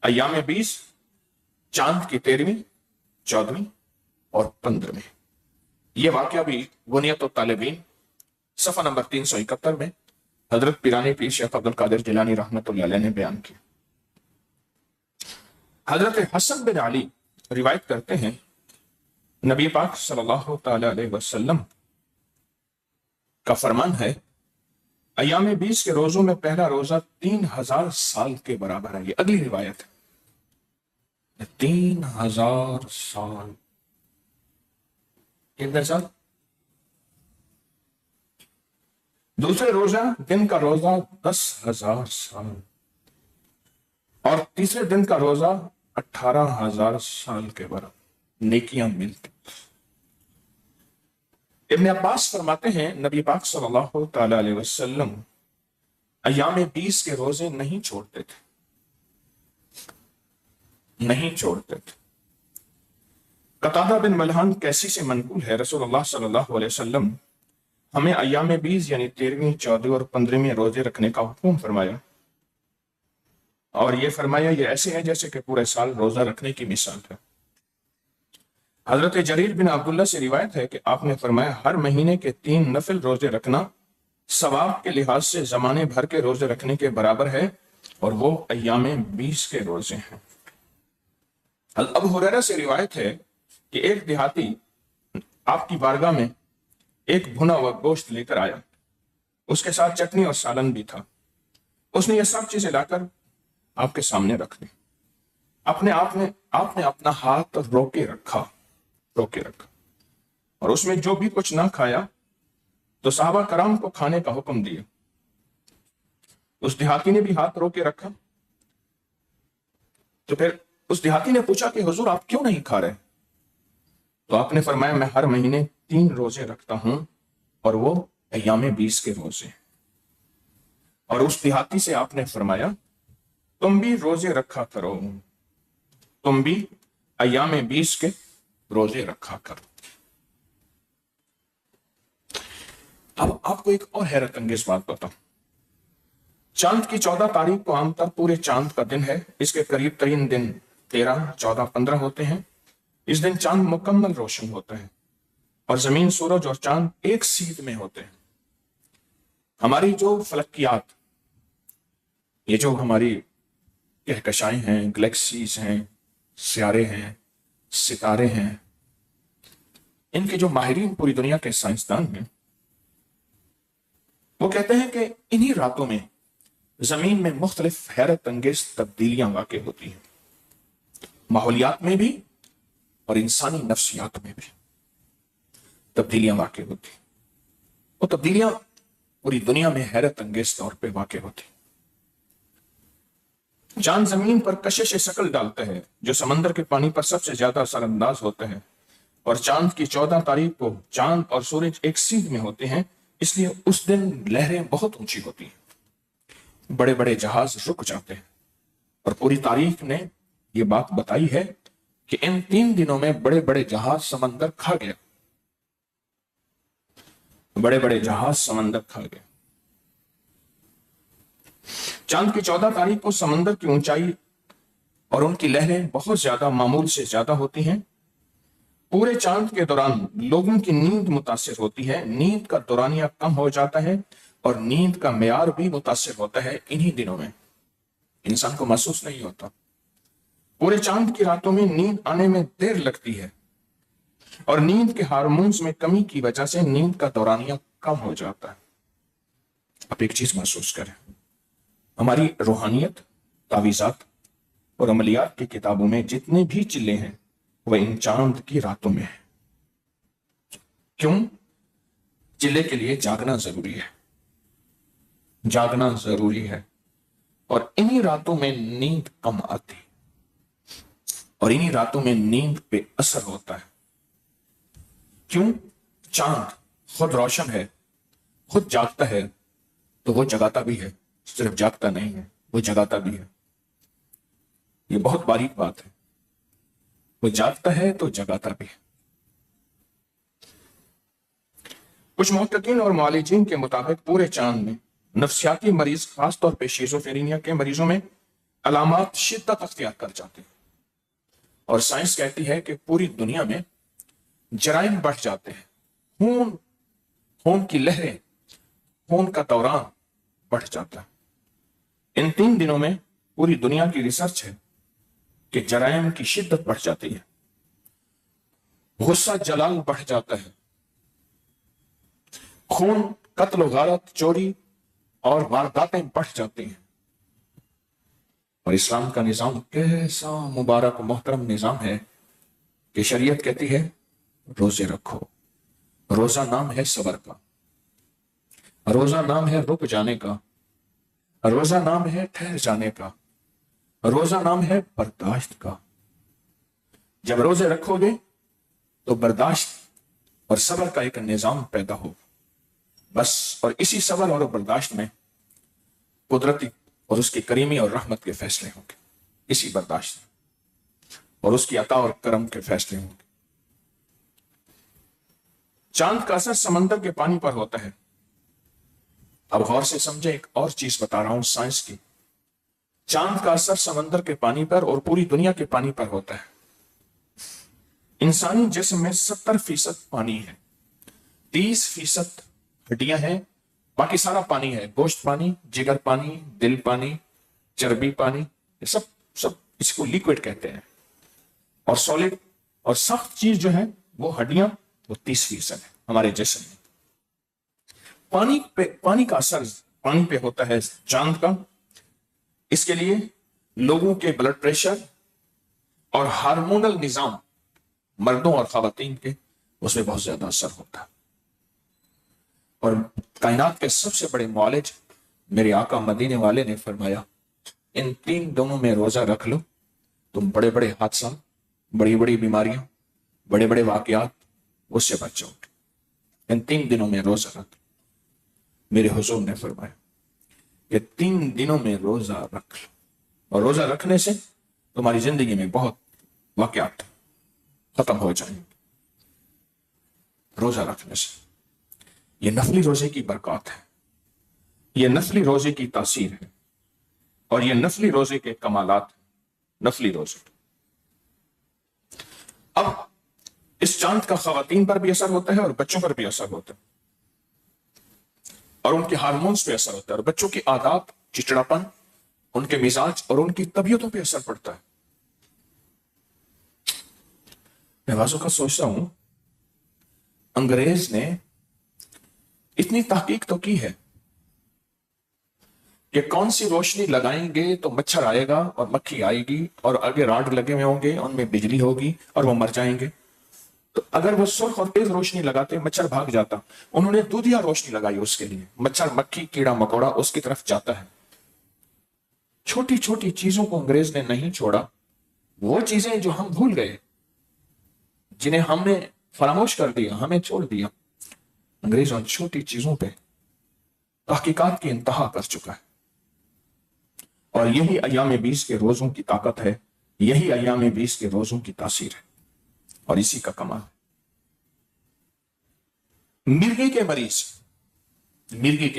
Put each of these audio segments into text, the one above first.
ایام 20 چاند کی 13ویں 14ویں اور 15ویں۔ یہ واقعہ بھی بنیت الطالبین صفحہ نمبر 371 میں حضرت پیرانی پیر شیخ عبد القادر جیلانی رحمۃ اللہ علیہ نے بیان کیا۔ حضرت حسن بن علی روایت کرتے ہیں نبی پاک صلی اللہ تعالی علیہ وسلم کا فرمان ہے ایام 20 کے روزوں میں پہلا روزہ 3000 سال کے برابر ہے۔ یہ اگلی روایت ہے، 3000 سال۔ کتنے سال؟ دوسرے روزہ دن کا روزہ 10,000 سال اور تیسرے دن کا روزہ 18,000 سال کے برابر نیکیاں ملتی۔ ابن عباس فرماتے ہیں نبی پاک صلی اللہ تعالی علیہ وسلم ایام 20 کے روزے نہیں چھوڑتے تھے، نہیں چھوڑتے تھے۔ قتادہ بن ملحان کیسی سے منقول ہے رسول اللہ صلی اللہ علیہ وسلم ہمیں ایام 20 یعنی 13ویں 14ویں اور 15ویں روزے رکھنے کا حکم فرمایا، اور یہ فرمایا یہ ایسے ہے جیسے کہ پورے سال روزہ رکھنے کی مثال ہے۔ حضرت جریر بن عبداللہ سے روایت ہے کہ آپ نے فرمایا ہر مہینے کے 3 نفل روزے رکھنا ثواب کے لحاظ سے زمانے بھر کے روزے رکھنے کے برابر ہے، اور وہ ایام 20 کے روزے ہیں۔ ابو ہریرہ سے روایت ہے کہ ایک دیہاتی آپ کی بارگاہ میں ایک بھنا ہوا گوشت لے کر آیا، اس کے ساتھ چٹنی اور سالن بھی تھا۔ اس نے یہ سب چیزیں لا کر آپ کے سامنے رکھ دی۔ آپ نے اپنا ہاتھ روکے رکھا اور اس میں جو بھی کچھ نہ کھایا تو صحابہ کرام کو کھانے کا حکم دیا۔ اس دیہاتی نے بھی ہاتھ روکے رکھا، تو پھر اس دیہاتی نے پوچھا کہ حضور آپ کیوں نہیں کھا رہے؟ تو آپ نے فرمایا میں ہر مہینے 3 روزے رکھتا ہوں، اور وہ ایام 20 کے روزے۔ اور اس دیہاتی سے آپ نے فرمایا تم بھی روزے رکھا کرو، تم بھی ایام 20 کے روزے رکھا کرو۔ اب آپ کو ایک اور حیرت انگیز بات بتاؤں۔ چاند کی 14 تاریخ کو عام طور پورے چاند کا دن ہے، اس کے قریب ترین دن 13، 14، 15 ہوتے ہیں۔ اس دن چاند مکمل روشن ہوتا ہے اور زمین، سورج اور چاند ایک سیدھ میں ہوتے ہیں۔ ہماری جو فلکیات، یہ جو ہماری کہکشائیں ہیں، گلیکسیز ہیں، سیارے ہیں، ستارے ہیں، ان کے جو ماہرین پوری دنیا کے سائنسدان ہیں، وہ کہتے ہیں کہ انہی راتوں میں زمین میں مختلف حیرت انگیز تبدیلیاں واقع ہوتی ہیں، ماحولیات میں بھی اور انسانی نفسیات میں بھی تبدیلیاں واقع ہوتی ہیں۔ وہ تبدیلیاں پوری دنیا میں حیرت انگیز طور پہ واقع ہوتی ہیں۔ چاند زمین پر کشش شکل ڈالتا ہے جو سمندر کے پانی پر سب سے زیادہ اثر انداز ہوتا ہے، اور چاند کی 14 تاریخ کو چاند اور سورج ایک سیدھ میں ہوتے ہیں، اس لیے اس دن لہریں بہت اونچی ہوتی ہیں، بڑے بڑے جہاز رک جاتے ہیں، اور پوری تاریخ نے یہ بات بتائی ہے کہ ان 3 دنوں میں بڑے بڑے جہاز سمندر کھا گیا، بڑے بڑے جہاز سمندر کھا گیا۔ چاند کی 14 تاریخ کو سمندر کی اونچائی اور ان کی لہریں بہت زیادہ معمول سے زیادہ ہوتی ہیں۔ پورے چاند کے دوران لوگوں کی نیند متاثر ہوتی ہے، نیند کا دورانیہ کم ہو جاتا ہے، اور نیند کا معیار بھی متاثر ہوتا ہے۔ انہی دنوں میں انسان کو محسوس نہیں ہوتا۔ پورے چاند کی راتوں میں نیند آنے میں دیر لگتی ہے، اور نیند کے ہارمونز میں کمی کی وجہ سے نیند کا دورانیہ کم ہو جاتا ہے۔ آپ ایک چیز محسوس کریں، ہماری روحانیت، تعویذات اور عملیات کی کتابوں میں جتنے بھی چلے ہیں وہ ان چاند کی راتوں میں ہے۔ کیوں؟ چلے کے لیے جاگنا ضروری ہے، جاگنا ضروری ہے، اور انہی راتوں میں نیند کم آتی، اور انہی راتوں میں نیند پہ اثر ہوتا ہے۔ کیوں؟ چاند خود روشن ہے، خود جاگتا ہے، تو وہ جگاتا بھی ہے، صرف جاگتا نہیں ہے، وہ جگاتا بھی ہے۔ یہ بہت باریک بات ہے، وہ جاگتا ہے تو جگاتا بھی ہے۔ کچھ محققین اور معالجین کے مطابق پورے چاند میں نفسیاتی مریض، خاص طور پہ شیزوفرینیا کے مریضوں میں علامات شدت اختیار کر جاتے ہیں، اور سائنس کہتی ہے کہ پوری دنیا میں جرائم بڑھ جاتے ہیں، خون کی لہریں، خون کا دوران بڑھ جاتا ہے۔ ان 3 دنوں میں پوری دنیا کی ریسرچ ہے کہ جرائم کی شدت بڑھ جاتی ہے، غصہ جلال بڑھ جاتا ہے، خون، قتل و غارت، چوری اور وارداتیں بڑھ جاتی ہیں۔ اور اسلام کا نظام کیسا مبارک و محترم نظام ہے کہ شریعت کہتی ہے روزے رکھو۔ روزہ نام ہے صبر کا، روزہ نام ہے رک جانے کا، روزہ نام ہے ٹھہر جانے کا، روزہ نام ہے برداشت کا۔ جب روزے رکھو گے تو برداشت اور صبر کا ایک نظام پیدا ہو، بس، اور اسی صبر اور برداشت میں قدرتی اور اس کی کریمی اور رحمت کے فیصلے ہوں گے، اسی برداشت اور اس کی عطا اور کرم کے فیصلے ہوں گے۔ چاند کا اثر سمندر کے پانی پر ہوتا ہے۔ اب غور سے سمجھے، ایک اور چیز بتا رہا ہوں سائنس کی۔ چاند کا اثر سمندر کے پانی پر اور پوری دنیا کے پانی پر ہوتا ہے۔ انسانی جسم میں 70% پانی ہے، 30% ہڈیاں ہیں، باقی سارا پانی ہے، گوشت پانی، جگر پانی، دل پانی، چربی پانی، یہ سب اس کو لیکوڈ کہتے ہیں۔ اور سالڈ اور سخت چیز جو ہے وہ ہڈیاں، وہ 30% ہے ہمارے جسم میں۔ پانی کا اثر پانی پہ ہوتا ہے چاند کا۔ اس کے لیے لوگوں کے بلڈ پریشر اور ہارمونل نظام، مردوں اور خواتین کے، اس میں بہت زیادہ اثر ہوتا ہے۔ اور کائنات کے سب سے بڑے معالج میرے آقا مدینے والے نے فرمایا، ان 3 دنوں میں روزہ رکھ لو، تم بڑے بڑے حادثات، بڑی بڑی بیماریاں، بڑے بڑے واقعات اس سے بچ جاؤ گے۔ ان 3 دنوں میں روزہ رکھ لو۔ میرے حضور نے فرمایا کہ 3 دنوں میں روزہ رکھ لو، اور روزہ رکھنے سے تمہاری زندگی میں بہت واقعات ختم ہو جائیں گے۔ روزہ رکھنے سے یہ نفلی روزے کی برکات ہے، یہ نفلی روزے کی تاثیر ہے، اور یہ نفلی روزے کے کمالات ہیں۔ نفلی روزے اب اس چاند کا خواتین پر بھی اثر ہوتا ہے اور بچوں پر بھی اثر ہوتا ہے، اور ان کے ہارمونز پہ اثر ہوتا ہے، اور بچوں کے عادات، چچڑاپن، ان کے مزاج اور ان کی طبیعتوں پہ اثر پڑتا ہے۔ میں بعضوں کا سوچتا ہوں، انگریز نے اتنی تحقیق تو کی ہے کہ کون سی روشنی لگائیں گے تو مچھر آئے گا اور مکھی آئے گی، اور آگے راڈ لگے ہوئے ہوں گے، ان میں بجلی ہوگی اور وہ مر جائیں گے۔ تو اگر وہ سرخ اور تیز روشنی لگاتے مچھر بھاگ جاتا، انہوں نے دودھیا روشنی لگائی اس کے لیے، مچھر، مکھی، کیڑا مکوڑا اس کی طرف جاتا ہے۔ چھوٹی چھوٹی چیزوں کو انگریز نے نہیں چھوڑا، وہ چیزیں جو ہم بھول گئے، جنہیں ہم نے فراموش کر دیا، ہمیں چھوڑ دیا، انگریز ان چھوٹی چیزوں پہ تحقیقات کی انتہا کر چکا ہے۔ اور یہی ایام 20 کے روزوں کی طاقت ہے، یہی ایام 20 کے روزوں کی تاثیر ہے، اور اسی کا کمال ہے۔ مرگی کے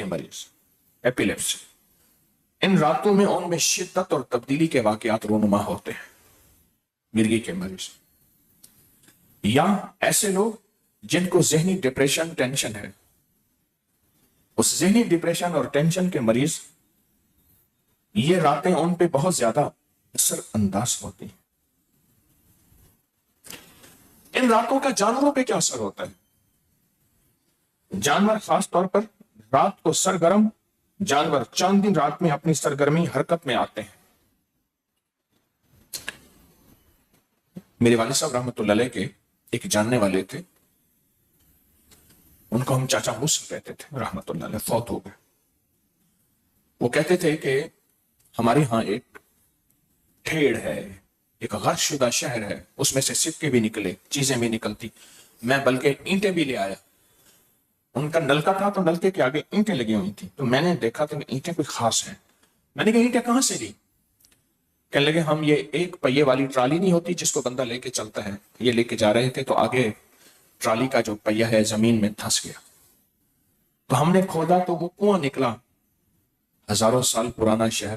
مریض ایپیلیپسی، ان راتوں میں ان میں شدت اور تبدیلی کے واقعات رونما ہوتے ہیں۔ مرگی کے مریض یا ایسے لوگ جن کو ذہنی ڈپریشن، ٹینشن ہے، اس ذہنی ڈپریشن اور ٹینشن کے مریض، یہ راتیں ان پہ بہت زیادہ اثر انداز ہوتی ہیں۔ ان راتوں کا جانوروں پہ کیا اثر ہوتا ہے؟ جانور خاص طور پر رات کو سرگرم جانور چاند دن رات میں اپنی سرگرمی حرکت میں آتے ہیں۔ میرے والد صاحب رحمۃ اللہ علیہ کے ایک جاننے والے تھے، ان کو ہم چاچا موسیٰ کہتے تھے، رحمۃ اللہ علیہ، فوت ہو گئے۔ وہ کہتے تھے کہ ہمارے ہاں ایک ٹھیڑ ہے، ایک غرق شدہ شہر ہے، اس میں سے سکے بھی نکلے، چیزیں بھی نکلتی، میں بلکہ اینٹیں بھی لے آیا۔ ان کا نلکا تھا تو نلکے کے آگے اینٹیں لگی ہوئی تھی، تو میں نے دیکھا تھا کہ اینٹیں کوئی خاص ہیں۔ میں نے کہا اینٹیں کہاں سے لی؟ کہنے لگے ہم یہ ایک پہیے والی ٹرالی نہیں ہوتی جس کو بندہ لے کے چلتا ہے، یہ لے کے جا رہے تھے، تو آگے ٹرالی کا جو پہیہ ہے زمین میں دھنس گیا، تو ہم نے کھودا تو وہ کنواں نکلا، ہزاروں سال پرانا شہر،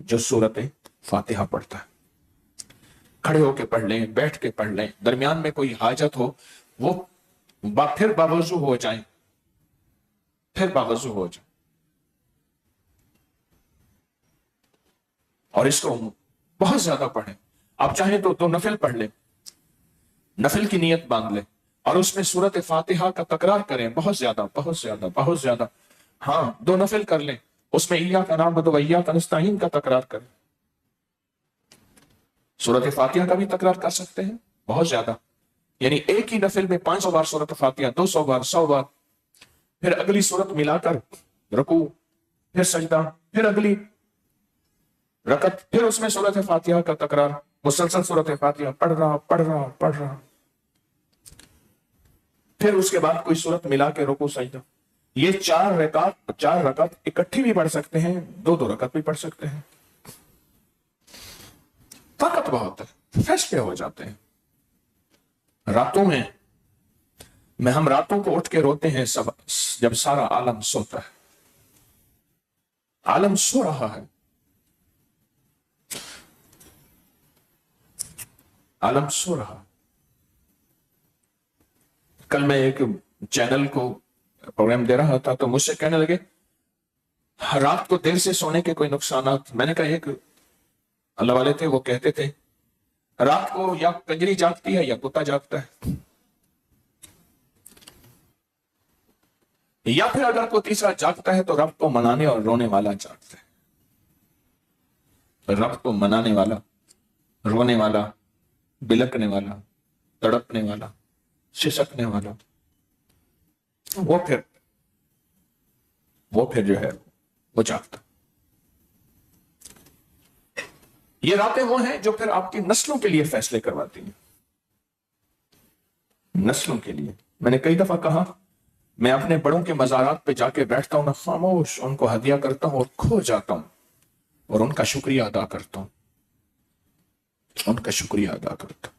جو سورت فاتحہ پڑھتا ہے. کھڑے ہو کے پڑھ لیں، بیٹھ کے پڑھ لیں، درمیان میں کوئی حاجت ہو وہ پھر باوضو ہو جائیں، پھر باوضو ہو جائیں. اور اس کو بہت زیادہ پڑھیں. آپ چاہیں تو 2 نفل پڑھ لیں، نفل کی نیت باندھ لیں اور اس میں سورت فاتحہ کا تکرار کریں، بہت زیادہ بہت زیادہ بہت زیادہ. ہاں 2 نفل کر لیں، اس میں ایاک نعبد و ایاک نستعین کا تکرار کریں. سورت فاتحہ کا بھی تکرار کر سکتے ہیں بہت زیادہ، یعنی ایک ہی نفل میں 500 بار سورت فاتحہ، 200 بار، 100 بار. پھر اگلی سورت ملا کر رکوع، پھر سجدہ، پھر اگلی رکعت، پھر اس میں سورت فاتحہ کا تکرار، مسلسل سورت فاتحہ پڑھ رہا. پھر اس کے بعد کوئی سورت ملا کے رکوع سجدہ. یہ 4 رکعت اکٹھی بھی پڑھ سکتے ہیں، 2 رکعت بھی پڑھ سکتے ہیں. طاقت بہت ہے، فیصلے ہو جاتے ہیں. راتوں میں ہم راتوں کو اٹھ کے روتے ہیں جب سارا عالم سوتا ہے. عالم سو رہا ہے، عالم سو رہا. کل میں ایک چینل کو پروگرام دے رہا تھا تو مجھ سے کہنے لگے رات کو دیر سے سونے کے کوئی نقصانات. میں نے کہا ایک اللہ والے تھے، وہ کہتے تھے رات کو یا کنجری جاگتی ہے یا کتا جاگتا ہے، یا پھر اگر کوئی تیسرا جاگتا ہے تو رب کو منانے اور رونے والا جاگتا ہے. رب کو منانے والا، رونے والا، بلکنے والا، تڑپنے والا، سسکنے والا، وہ پھر جو ہے وہ جاگتا. یہ راتیں وہ ہیں جو پھر آپ کی نسلوں کے لیے فیصلے کرواتی ہیں. نسلوں کے لیے. میں نے کئی دفعہ کہا میں اپنے بڑوں کے مزارات پہ جا کے بیٹھتا ہوں، میں خاموش ان کو ہدیہ کرتا ہوں اور کھو جاتا ہوں اور ان کا شکریہ ادا کرتا ہوں، ان کا شکریہ ادا کرتا ہوں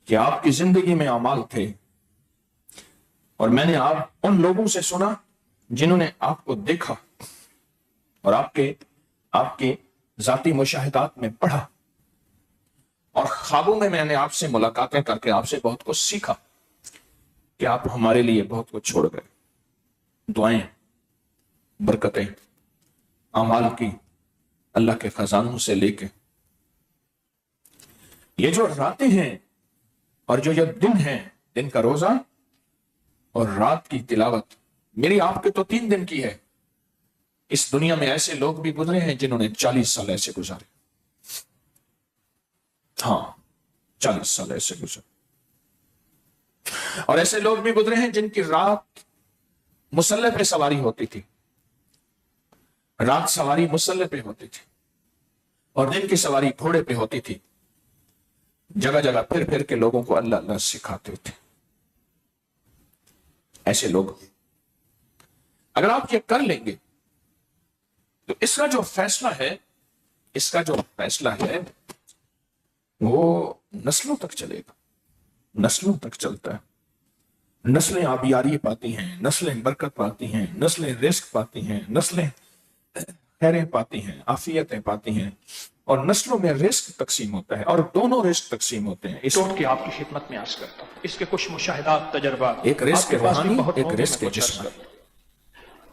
کہ آپ کی زندگی میں اعمال تھے اور میں نے ان لوگوں سے سنا جنہوں نے آپ کو دیکھا اور آپ کے ذاتی مشاہدات میں پڑھا اور خوابوں میں نے آپ سے ملاقاتیں کر کے آپ سے بہت کچھ سیکھا کہ آپ ہمارے لیے بہت کچھ چھوڑ گئے. دعائیں، برکتیں، اعمال کی اللہ کے خزانوں سے لے کے یہ جو راتیں ہیں اور جو یہ دن ہیں، دن کا روزہ اور رات کی تلاوت. میری آپ کے تو 3 دن کی ہے. اس دنیا میں ایسے لوگ بھی گزرے ہیں جنہوں نے 40 سال ایسے گزارے. ہاں 40 سال ایسے گزرے. اور ایسے لوگ بھی گزرے ہیں جن کی رات مسلح پہ سواری ہوتی تھی، رات سواری مسلح پہ ہوتی تھی اور دن کی سواری گھوڑے پہ ہوتی تھی. جگہ جگہ پھر کے لوگوں کو اللہ اللہ سکھاتے تھے. ایسے لوگ اگر آپ یہ کر لیں گے تو اس کا جو فیصلہ ہے وہ نسلوں تک چلے گا، نسلوں تک چلتا ہے. نسلیں آبیاری پاتی ہیں، نسلیں برکت پاتی ہیں، نسلیں رزق پاتی ہیں، نسلیں خیریں پاتی ہیں، عافیتیں پاتی ہیں اور نسلوں میں رزق تقسیم ہوتا ہے اور دونوں رزق تقسیم ہوتے ہیں. اس کے آپ کی خدمت میں عرض کرتا ہوں اس کے کچھ مشاہدات، تجربات. ایک رزق روحانی، ایک رزق جسمانی.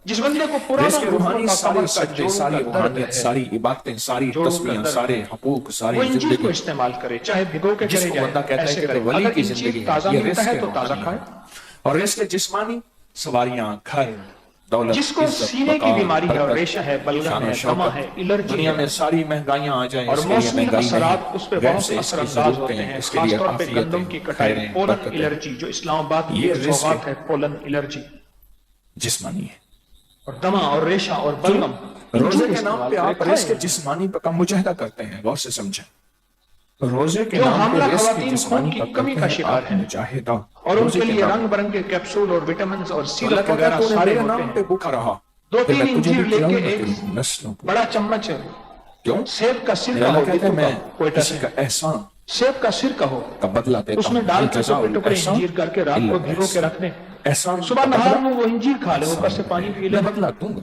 جس بندے کو پرانا روحانی سارے سجدے، ساری روحانیت، ساری عبادتیں، ساری تسبیحیں، سارے حقوق، ساری زندگی کو استعمال کرے، چاہے بھگو کے جس کو بندہ کہتا ہے کہ ولی کی زندگی ہے، یہ رزق تو تازہ کھائے. اور رزق جسمانی سواریاں، گھر، دولت، جس کو سینے کی بیماری ہے اور ریشہ ہے، بلغم ہے، دمہ ہے، الرجی، دنیا میں ساری مہنگائیاں آ جائیں، اور موسمی اثرات اس پہ بہت اثر انداز ہوتے ہیں، خاص طور پہ گندم کی کٹائی، پولن الرجی جو اسلام آباد کی سوغات ہے، پولن الرجی جسمانی ہے. اور دمہ اور ریشہ اور بلغم. روزے کے نام پہ آپ رزق جسمانی کا مجاہدہ کرتے ہیں، غور سے سمجھیں. روزے کے نام پہ رزق جسمانی کی کمی کا شکار ہے مجاہدہ، اور ان کے لیے رنگ برنگ کے کیپسول اور وٹامنز اور سیرپ وغیرہ سارے ہوتے ہیں. 2-3 انجیر لے کے ایک بڑا چمچ سیب کا سرکہ ہو، احسان سیب کا سرکہ ہو، بدلہ دیتا اس میں ڈال کے ٹکڑے انجیر کر کے رات کو بھگو کے رکھنے، صبح نہار میں وہ انجیر کھا لے، اوپر سے پانی پی لے. بدلہ دوں گا.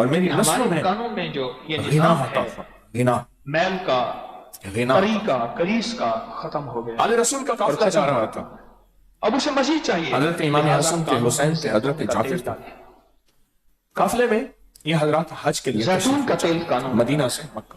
اور میری نسلوں ہمارے میں کانوں میں جو یہ غنا نظام عطا ہے فرما، غنا میل کا غنا کری کا کریس کا ختم ہو گیا آل رسول کا قافلہ جا رہا تھا، اب اسے مزید چاہیے حضرت امام حسن کے، حسین کے، حضرت جعفر کے قافلے میں یہ حضرات حج کے لیے زیتون کا تشریف تیل قانون مدینہ سے مکہ،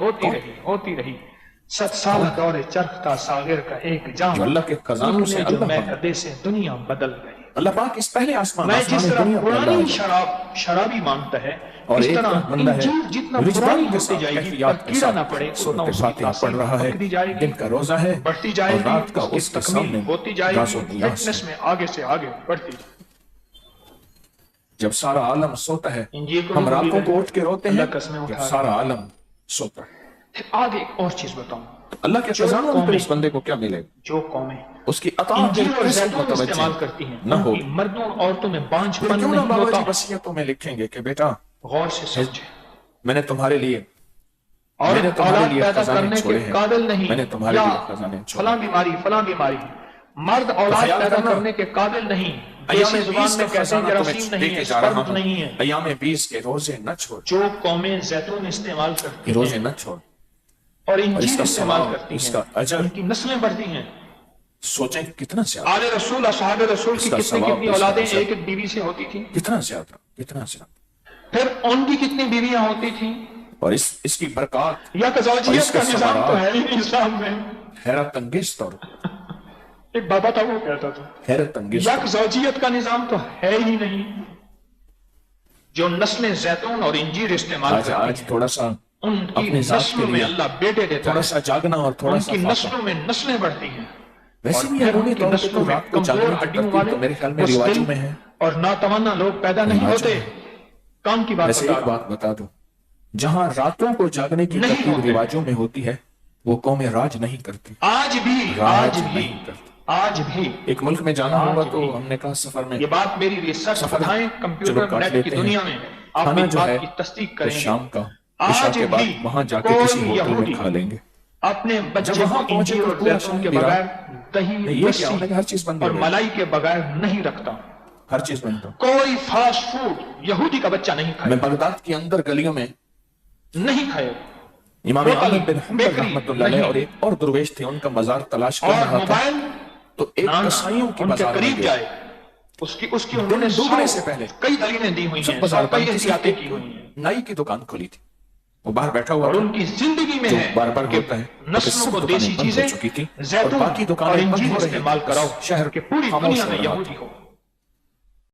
ہوتی رہی 7 سال دور چرخ کا ساغر کا ایک جام جو اللہ کے خزانوں سے اللہ میں پاک کدے سے دنیا بدل گئی اللہ پاک اس پہلے آسمان میں جس طرح دنیا پیدا پرانی ہوا شرابی مانگتا ہے اور اس ایک طرح بندہ ہے انجیل جتنا رجبان پرانی کے ہوتی ساتھ جائے گی کیفیات کے کیڑا نہ ساتھ پڑے اتنا سورت اس کی فاتحہ پڑھ رہا ہے پکڑی جائے گی دن کا روزہ ہے بڑھتی جائے اور گی رات کا اس کی اس کے تکمیل سامنے ہوتی جائے گاس و گی گیاس فٹنس ہے میں آگے سے آگے بڑھتی جائے جب سارا عالم سوتا ہے انجیل کو ہم نہیں راتوں بھول کو گئے۔ اٹھ کے روتے ہیں اللہ قسمیں جب اٹھا سارا عالم سوتا ہے۔ پھر آگے ایک اور چیز بتاؤں، اللہ کے جو خزانوں میں قومیں- اس بندے کو کیا ملے گا؟ جو قومیں اس کی اطاعت انجیل اور کیسے زیتون استعمال متوجہ کرتی ہیں نہ ان ہو، کی مردوں اور عورتوں میں بانجھ پھر پن کیوں نہ نہیں بابا ہوتا۔ جی وصیتوں میں لکھیں گے کہ بیٹا غور سے سمجھے، میں نے تمہارے لیے اور میں نے تمہارے اولاد لیے پیدا خزانے کرنے چھوڑے کے ہیں، قابل نہیں، میں نے تمہارے یا لیے خزانے چھوڑے فلاں بیماری فلاں بیماری، مرد اولاد خیال پیدا کرنا، کرنے کے قابل نہیں، ایام دیسی 20 زبان میں کا کہتے ہیں خزانہ جراثیم تمہیں دے نہیں کے ہے، جا رہا سپرم ہوں، نہیں ہے۔ ایام 20 کے روزے نہ چھوڑ، جو قومیں زیتون استعمال کرتی یہ روزے ہیں نہ چھوڑ، اور اس انجیل کا استعمال ثواب، کرتی اس ہیں کا اجر، ان کی نسلیں بڑھتی ہیں۔ سوچیں کتنا زیادہ، آل رسول اصحاب رسول اس کی کا کتنی ثواب، کتنی اس کا اولادیں اجر، ایک ایک بیوی سے ہوتی تھیں، کتنا زیادہ، کتنا زیادہ، پھر ان کی کتنی بیویاں ہوتی تھیں، اور اس کی برکات یا اور زوجیت اس کا کے نظام تو ثمرات ہے ہی نہیں اسلام میں۔ حیرت انگیز طور پر، ایک بابا تھا وہ کہتا تھا حیرت انگیز یک طور زوجیت کا نظام تو ہے ہی نہیں۔ جو نسلیں زیتون اور انجیر استعمال پر۔ کرتی آج ہیں تھوڑا سا ان کی اپنی ذات نسلوں کے میں لیے اللہ بیٹے دیتا تھوڑا ہے، سا جاگنا اور تھوڑا ان سا کی فاقہ۔ نسلوں میں نسلیں بڑھتی ہیں، ویسے اور بھی پھر اندرونی ان کی طور پہ نسلوں تو میں رات کو کمزور جاگنے کی ہڈیوں ترتیب والے تو میرے خیال میں بزدل رواجوں میں ہے، اور ناتوانا لوگ پیدا نہیں رواجوں ہوتے۔ میں۔ کام کی بات ویسے بتا ایک رہا ہوں، بات بتا دو، جہاں راتوں کو جاگنے کی نہیں ترتیب ہوتے۔ رواجوں میں ہوتی ہے وہ قومیں راج نہیں کرتی، آج بھی راج نہیں کرتی۔ آج بھی ایک ملک میں جانا ہوگا آج تو بھی۔ ہم نے کہا سفر میں یہ بات میری ریسرچ سفر بتائیں، چلو کمپیوٹر کاٹ نیٹ کی لیتے ہیں، دنیا میں آپ کھانا اس جو ہے بات کی تصدیق تو کریں گے۔ شام کا عشاء آج کے بعد بھی وہاں جا کے کسی کوئی ہوٹل میں یہودی کھا لیں گے۔ اپنے بچے جب کو وہاں پہنچے انجیر تو اور پورا زیتون شہر کے ویران، بغیر دہی، نہیں، یہ کیا لسی ہونے کا ہر چیز بند اور ہو گئی، ملائی کے بغیر نہیں رکھتا۔ ہر چیز بند ہو۔ کوئی فاسٹ فوڈ یہودی کا بچہ نہیں میں کھائے، بغداد کی اندر گلیوں میں نہیں کھائے، امام ہوٹل، احمد بن حنبل بیکری رحمۃ اللہ علیہ نہیں۔ اور ایک اور درویش تھے، ان کا مزار تلاش کر اور رہا تھا موبائل تو ایک نہ کسائیوں کی ان کے بازار میں قریب گیا، جائے، اس کی انہوں نے ڈوبنے سے پہلے کئی دلیلیں دی ہوئی سب ہیں، بازار کئی بند تھی، صرف احتیاطیں ایک کی ہوئی ہیں، نائی کی دکان کھلی تھی، وہ باہر بیٹھا ہوا اور تھا، ان کی زندگی میں جو ہے بار بار کہ ہوتا ہے کیونکہ نسلوں سب کو دکانیں دیسی بند ہو چیزیں چکی تھی اور زیتون باقی اور دکانیں بند انجیر ہو رہی استعمال تھیں، کراؤ شہر کہ پوری خاموش دنیا ہو میں رہا یہودی تھا۔ ہو۔